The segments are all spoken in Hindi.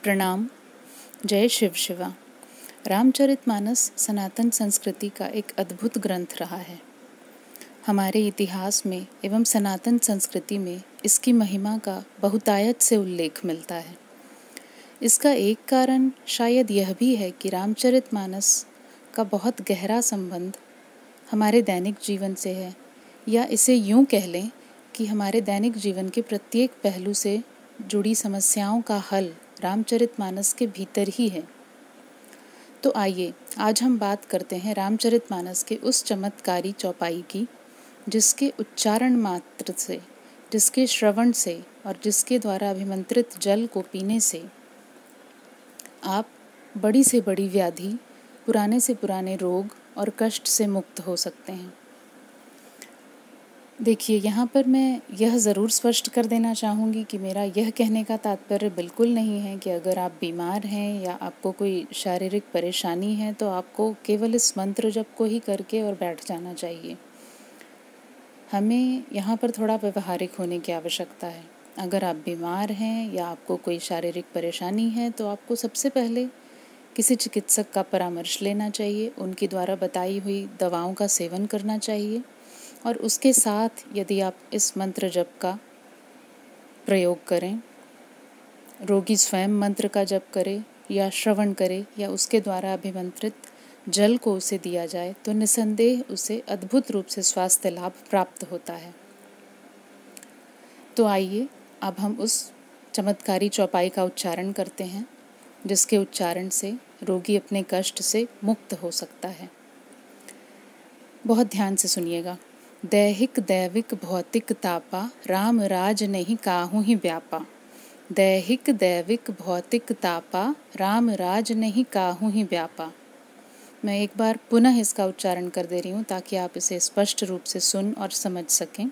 प्रणाम। जय शिव शिवा। रामचरितमानस सनातन संस्कृति का एक अद्भुत ग्रंथ रहा है। हमारे इतिहास में एवं सनातन संस्कृति में इसकी महिमा का बहुतायत से उल्लेख मिलता है। इसका एक कारण शायद यह भी है कि रामचरितमानस का बहुत गहरा संबंध हमारे दैनिक जीवन से है, या इसे यूँ कह लें कि हमारे दैनिक जीवन के प्रत्येक पहलू से जुड़ी समस्याओं का हल रामचरितमानस के भीतर ही है। तो आइए आज हम बात करते हैं रामचरितमानस के उस चमत्कारी चौपाई की, जिसके उच्चारण मात्र से, जिसके श्रवण से और जिसके द्वारा अभिमंत्रित जल को पीने से आप बड़ी से बड़ी व्याधि, पुराने से पुराने रोग और कष्ट से मुक्त हो सकते हैं। देखिए, यहाँ पर मैं यह ज़रूर स्पष्ट कर देना चाहूँगी कि मेरा यह कहने का तात्पर्य बिल्कुल नहीं है कि अगर आप बीमार हैं या आपको कोई शारीरिक परेशानी है तो आपको केवल इस मंत्र जप को ही करके और बैठ जाना चाहिए। हमें यहाँ पर थोड़ा व्यवहारिक होने की आवश्यकता है। अगर आप बीमार हैं या आपको कोई शारीरिक परेशानी है तो आपको सबसे पहले किसी चिकित्सक का परामर्श लेना चाहिए, उनके द्वारा बताई हुई दवाओं का सेवन करना चाहिए और उसके साथ यदि आप इस मंत्र जप का प्रयोग करें, रोगी स्वयं मंत्र का जप करे या श्रवण करे या उसके द्वारा अभिमंत्रित जल को उसे दिया जाए तो निसंदेह उसे अद्भुत रूप से स्वास्थ्य लाभ प्राप्त होता है। तो आइए अब हम उस चमत्कारी चौपाई का उच्चारण करते हैं, जिसके उच्चारण से रोगी अपने कष्ट से मुक्त हो सकता है। बहुत ध्यान से सुनिएगा। दैहिक दैविक भौतिक तापा, राम राज नहीं काहू ही व्यापा। दैहिक दैविक भौतिक तापा, राम राज नहीं काहू ही व्यापा। मैं एक बार पुनः इसका उच्चारण कर दे रही हूँ ताकि आप इसे स्पष्ट रूप से सुन और समझ सकें।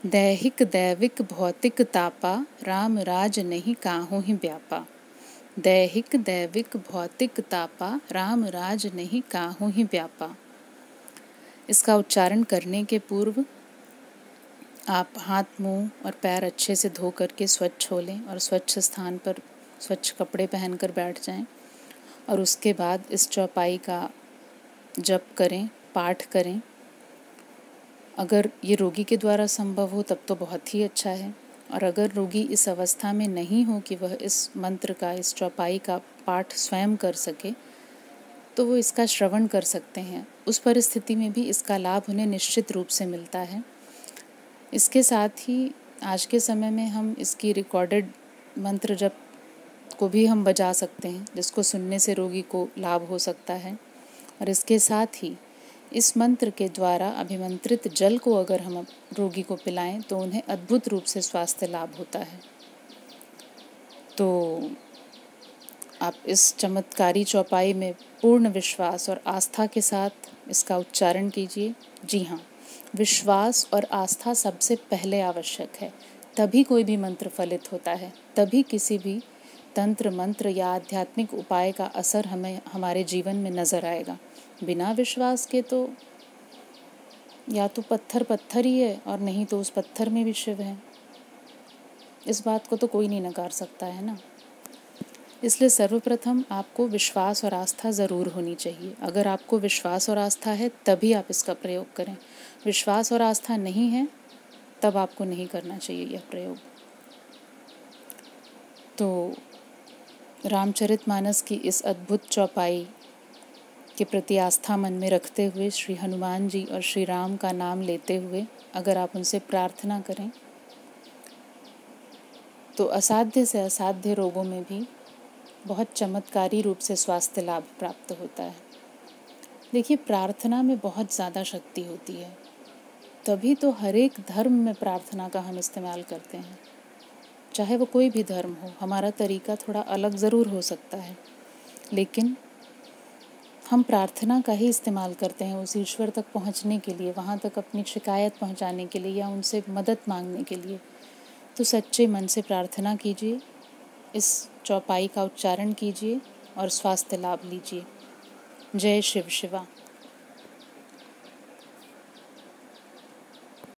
दैहिक दैविक भौतिक तापा, राम राज नहीं काहू ही व्यापा। दैहिक दैविक भौतिक तापा, राम राज नहीं काहू ही व्यापा। इसका उच्चारण करने के पूर्व आप हाथ, मुंह और पैर अच्छे से धो करके स्वच्छ हो लें और स्वच्छ स्थान पर स्वच्छ कपड़े पहनकर बैठ जाएं और उसके बाद इस चौपाई का जप करें, पाठ करें। अगर ये रोगी के द्वारा संभव हो तब तो बहुत ही अच्छा है, और अगर रोगी इस अवस्था में नहीं हो कि वह इस मंत्र का, इस चौपाई का पाठ स्वयं कर सके, तो वो इसका श्रवण कर सकते हैं। उस परिस्थिति में भी इसका लाभ उन्हें निश्चित रूप से मिलता है। इसके साथ ही आज के समय में हम इसकी रिकॉर्डेड मंत्र जप को भी हम बजा सकते हैं, जिसको सुनने से रोगी को लाभ हो सकता है। और इसके साथ ही इस मंत्र के द्वारा अभिमंत्रित जल को अगर हम रोगी को पिलाएं तो उन्हें अद्भुत रूप से स्वास्थ्य लाभ होता है। तो आप इस चमत्कारी चौपाई में पूर्ण विश्वास और आस्था के साथ इसका उच्चारण कीजिए। जी हाँ, विश्वास और आस्था सबसे पहले आवश्यक है, तभी कोई भी मंत्र फलित होता है, तभी किसी भी तंत्र मंत्र या आध्यात्मिक उपाय का असर हमें हमारे जीवन में नज़र आएगा। बिना विश्वास के तो या तो पत्थर पत्थर ही है और नहीं तो उस पत्थर में भी शिव है। इस बात को तो कोई नहीं नकार सकता है ना। इसलिए सर्वप्रथम आपको विश्वास और आस्था ज़रूर होनी चाहिए। अगर आपको विश्वास और आस्था है तभी आप इसका प्रयोग करें। विश्वास और आस्था नहीं है तब आपको नहीं करना चाहिए यह प्रयोग। तो रामचरितमानस की इस अद्भुत चौपाई के प्रति आस्था मन में रखते हुए, श्री हनुमान जी और श्री राम का नाम लेते हुए अगर आप उनसे प्रार्थना करें तो असाध्य से असाध्य रोगों में भी बहुत चमत्कारी रूप से स्वास्थ्य लाभ प्राप्त होता है। देखिए, प्रार्थना में बहुत ज़्यादा शक्ति होती है, तभी तो हर एक धर्म में प्रार्थना का हम इस्तेमाल करते हैं। चाहे वो कोई भी धर्म हो, हमारा तरीका थोड़ा अलग ज़रूर हो सकता है, लेकिन हम प्रार्थना का ही इस्तेमाल करते हैं उस ईश्वर तक पहुंचने के लिए, वहां तक अपनी शिकायत पहुंचाने के लिए या उनसे मदद मांगने के लिए। तो सच्चे मन से प्रार्थना कीजिए, इस चौपाई का उच्चारण कीजिए और स्वास्थ्य लाभ लीजिए। जय शिव शिवा।